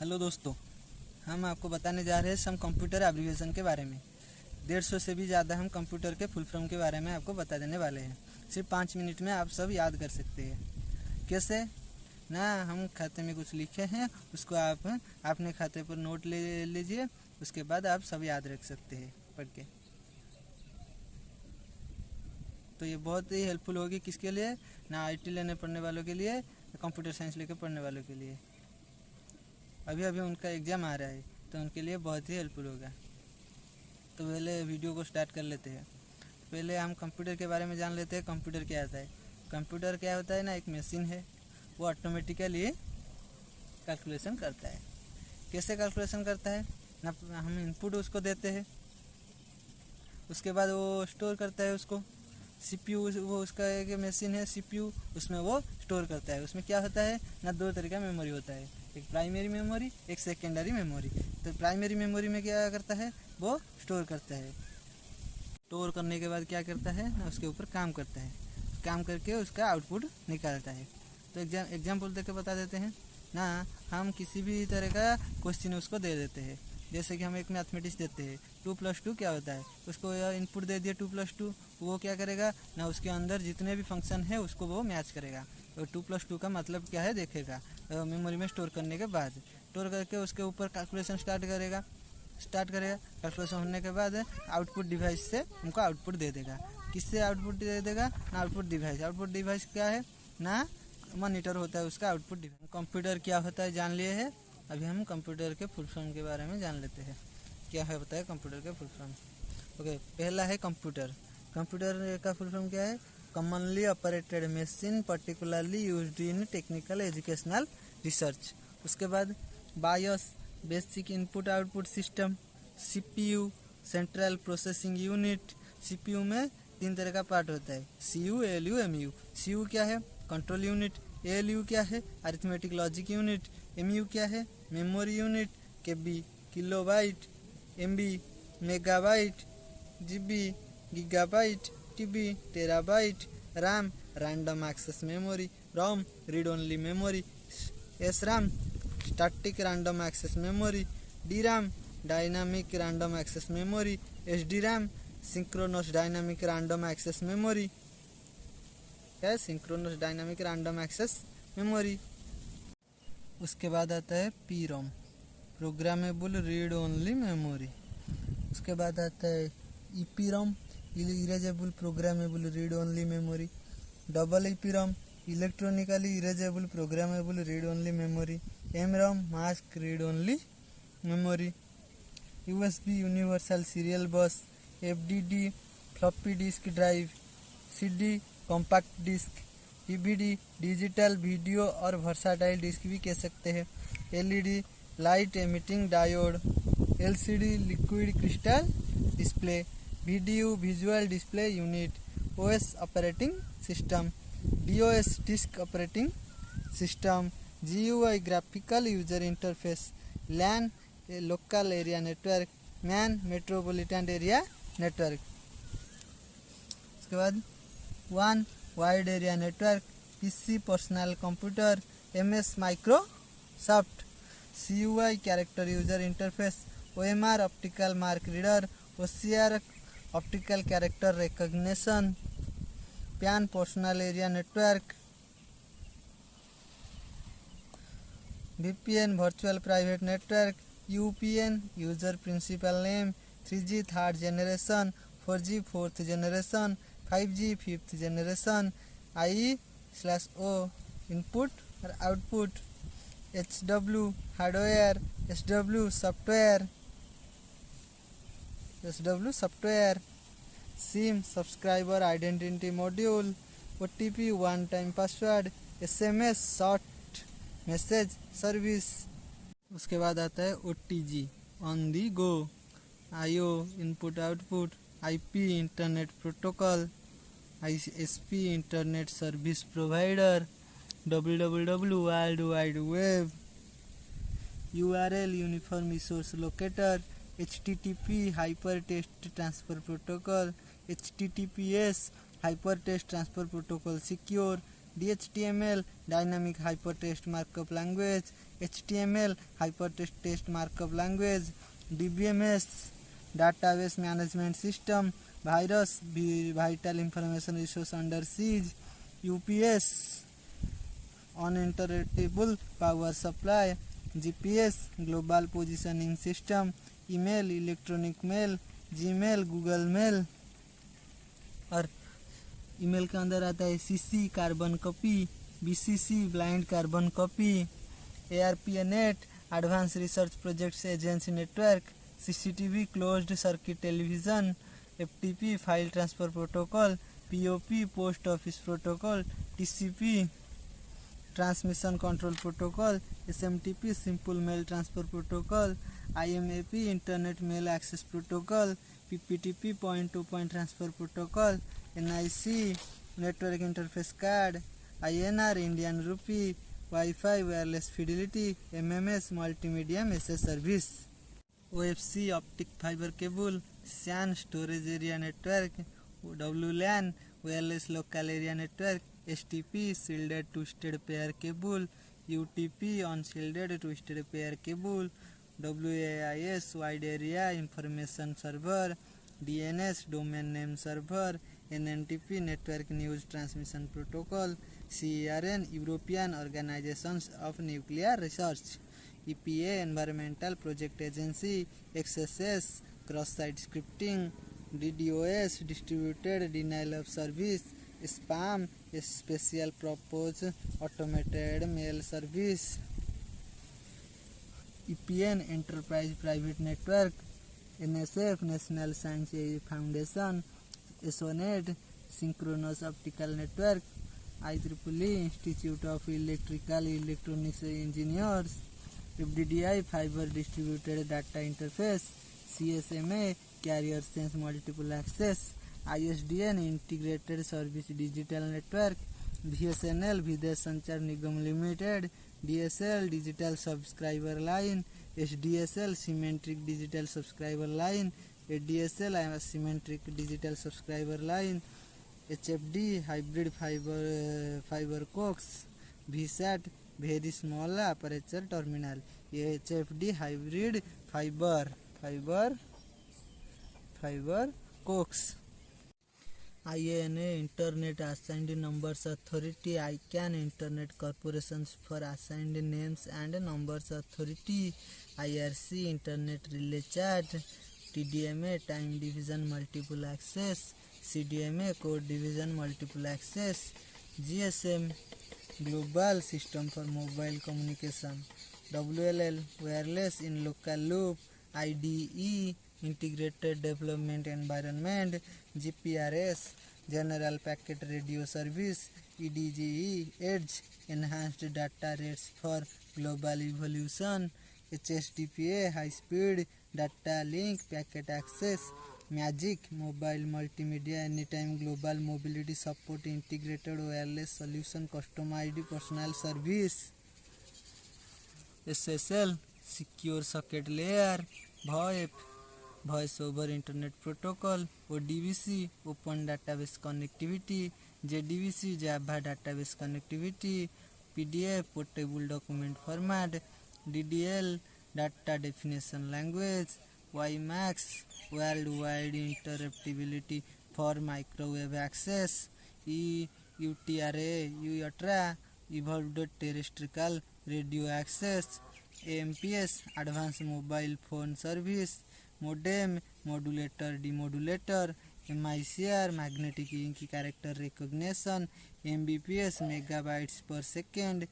Hello दोस्तों, हम आपको बताने जा रहे हैं सम कंप्यूटर एब्रीविएशन के बारे में। 150 से भी ज़्यादा हम कंप्यूटर के फुल फॉर्म के बारे में आपको बता देने वाले हैं। सिर्फ 5 मिनट में आप सब याद कर सकते हैं। कैसे ना, हम खाते में कुछ लिखे हैं, उसको आप अपने खाते पर नोट ले लीजिए, उसके बाद आप सब याद रख सकते हैं पढ़ के। तो ये बहुत ही हेल्पफुल होगी किसके लिए ना, आईटी लेने पढ़ने वालों के लिए, कंप्यूटर साइंस लेके पढ़ने वालों के लिए। अभी अभी उनका एग्ज़ाम आ रहा है तो उनके लिए बहुत ही हेल्पफुल होगा। तो पहले वीडियो को स्टार्ट कर लेते हैं। पहले हम कंप्यूटर के बारे में जान लेते हैं। कंप्यूटर क्या होता है? कंप्यूटर क्या होता है ना, एक मशीन है, वो ऑटोमेटिकली कैलकुलेशन करता है। कैसे कैलकुलेशन करता है ना, हम इनपुट उसको देते हैं, उसके बाद वो स्टोर करता है उसको। सीपीयू वो उसका एक मशीन है सीपीयू, उसमें वो स्टोर करता है। उसमें क्या होता है ना, दो तरह का मेमोरी होता है, एक प्राइमरी मेमोरी, एक सेकेंडरी मेमोरी। तो प्राइमरी मेमोरी में क्या करता है, वो स्टोर करता है। स्टोर करने के बाद क्या करता है ना, उसके ऊपर काम करता है, काम करके उसका आउटपुट निकालता है। तो एग्जाम्पल देके बता देते हैं ना, हम किसी भी तरह का क्वेश्चन उसको दे देते हैं। जैसे कि हम एक मैथमेटिक्स देते हैं, 2+2 क्या होता है, उसको इनपुट दे दिया 2+2, वो क्या करेगा ना, उसके अंदर जितने भी फंक्शन है उसको वो मैच करेगा और 2+2 का मतलब क्या है देखेगा। मेमोरी में स्टोर करने के बाद स्टोर करके उसके ऊपर कैलकुलेशन स्टार्ट करेगा। कैलकुलेशन होने के बाद आउटपुट डिवाइस से हमको आउटपुट दे देगा। किससे आउटपुट दे देगा ना, आउटपुट डिवाइस क्या है ना, मॉनिटर होता है उसका आउटपुट डिवाइस। कंप्यूटर क्या होता है जान लिए है, अभी हम कंप्यूटर के फुल फॉर्म के बारे में जान लेते हैं। क्या है बताए कंप्यूटर के फुल फॉर्म? ओके, पहला है कंप्यूटर। कंप्यूटर का फुल फॉर्म क्या है? Commonly operated machine particularly used in technical educational research. उसके बाद BIOS, basic input output system. CPU, central processing unit. CPU में 3 तरह का पार्ट होता है, सीयू, एलयू, एमयू। सीयू क्या है? Control unit. एलयू क्या है? Arithmetic logic unit. एमयू क्या है? Memory unit. KB, kilobyte. MB, megabyte. GB, gigabyte. TB, terabyte. RAM, random access memory. ROM, read only memory. SRAM, static random access memory. DRAM, dynamic random access memory. SDRAM, synchronous dynamic random access memory है, synchronous dynamic random access memory. उसके बाद आता है PROM, programmable read only memory. उसके बाद आता है EPROM, erasable programmable read only memory. Double EPROM, electronically erasable programmable read only memory. MROM, mask read only memory. USB, universal serial bus. FDD, floppy disk drive. CD, compact disc. DVD, digital video और versatile disc भी कह सकते हैं। LED, light emitting diode. LCD, liquid crystal display. Video, visual display unit. OS, operating system. DOS, disk operating system. GUI, graphical user interface. LAN, local area network. MAN, metropolitan area network. उसके बाद वन, wide area network. PC, personal computer. MS Microsoft. CUI, character user interface. OMR, optical mark reader. OCR, optical character recognition. PAN, personal area network. VPN, virtual private network. UPN, user principal name. 3G, third generation. 4G, fourth generation. 5G, fifth generation. I/O, input और output. HW, hardware. SW, software. SIM, subscriber identity module. OTP, one time password. SMS, short message service. उसके बाद आता है OTG, on the go. IO, input output. IP, internet protocol. ISP, internet service provider. www, world wide web. URL, uniform resource locator. HTTP, hyper text transfer protocol. HTTPS, hyper text transfer protocol secure. DHTML dynamic hypertext markup language, HTML hypertext markup language, DBMS database management system, virus vital information resource under siege, UPS uninterruptible power supply, GPS global positioning system, email electronic mail, Gmail Google mail. और email के अंदर आता है CC carbon copy, BCC blind carbon copy, ARPANET advance research projects agency network, CCTV closed circuit television, FTP file transfer protocol, POP post office protocol, TCP transmission control protocol, SMTP simple mail transfer protocol, IMAP internet mail access protocol, PPTP point to point transfer protocol, NIC network interface card, INR Indian rupee, wifi wireless fidelity, MMS multimedia message service, OFC optic fibre cable, SAN storage area network, WLAN wireless local area network, STP shielded twisted pair cable, UTP unshielded twisted pair cable, WAIS wide area information server, DNS domain name server, NNTP network news transmission protocol, CERN European Organizations of Nuclear Research, EPA Environmental Project Agency, XSS cross-site scripting, DDoS distributed denial of service, spam special purpose automated mail service, EPN enterprise private network, NSF National Science Foundation, SONET synchronous optical network, IEEE Institute of Electrical Electronics Engineers, FDDI fiber distributed data interface, CSMA carrier sense multiple access, ISDN integrated service digital network, BSNL Videsh Sanchar Nigam Limited, DSL digital subscriber line, SDSL symmetric digital subscriber line, ADSL symmetric digital subscriber line, HFD hybrid fibre coax, VSAT very small aperture terminal. ये HFD hybrid fibre coax. IANA internet assigned numbers authority, ICANN internet corporation for assigned names and numbers authority, IRC internet relay chat, TDMA time division multiple access, CDMA code division multiple access, GSM global system for mobile communication, WLL wireless in local loop, IDE integrated development environment, GPRS general packet radio service, EDGE edge enhanced data rates for global evolution, HSDPA high speed data link packet access, MAGIC mobile multimedia anytime global mobility support integrated wireless solution customized personal service, SSL secure socket layer, VoIP voice over internet protocol, ODBC open database connectivity, JDBC Java database connectivity, PDF portable document format, DDL data definition language, WiMAX world wide interpretability for microwave access, UTRA evolved terrestrial radio access, AMPS advance mobile phone service, modem modulator demodulator, MICR magnetic ink character recognition, MBPS megabytes per second,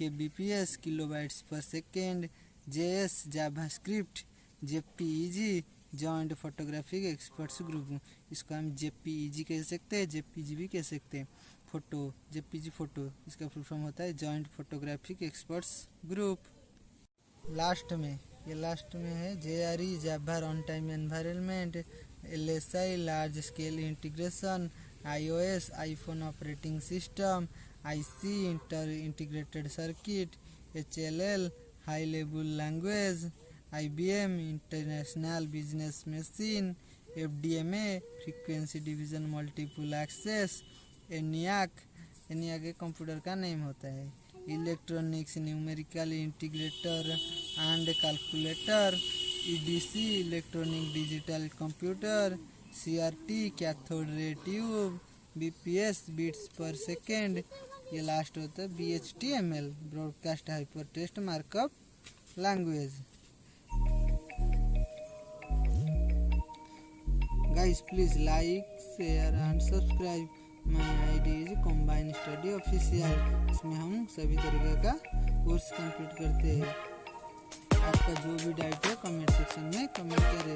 KBPS kilobytes per second, JS JavaScript, JPEG joint photographic experts group. इसको हम JPEG कह सकते हैं, JPG भी कह सकते हैं। Photo JPG photo, इसका फुल फॉर्म होता है joint photographic experts group. Last में है JRE Java run time environment, LSI large scale integration, iOS iPhone operating system, IC integrated circuit, HLL high level language, IBM International Business Machine, FDMA frequency division multiple access, ENIAC यानी आगे computer का name होता है। Electronics, numerical integrator and calculator, EDC electronic digital computer, CRT cathode ray tube, BPS bits per second, ये last होता है BHTML broadcast hyper text markup language. Guys, please like, share and subscribe. My ID is Combine Study Official। इसमें हम सभी तरीके का course complete करते हैं। आपका जो भी डाउट है कमेंट सेक्शन में कमेंट करें।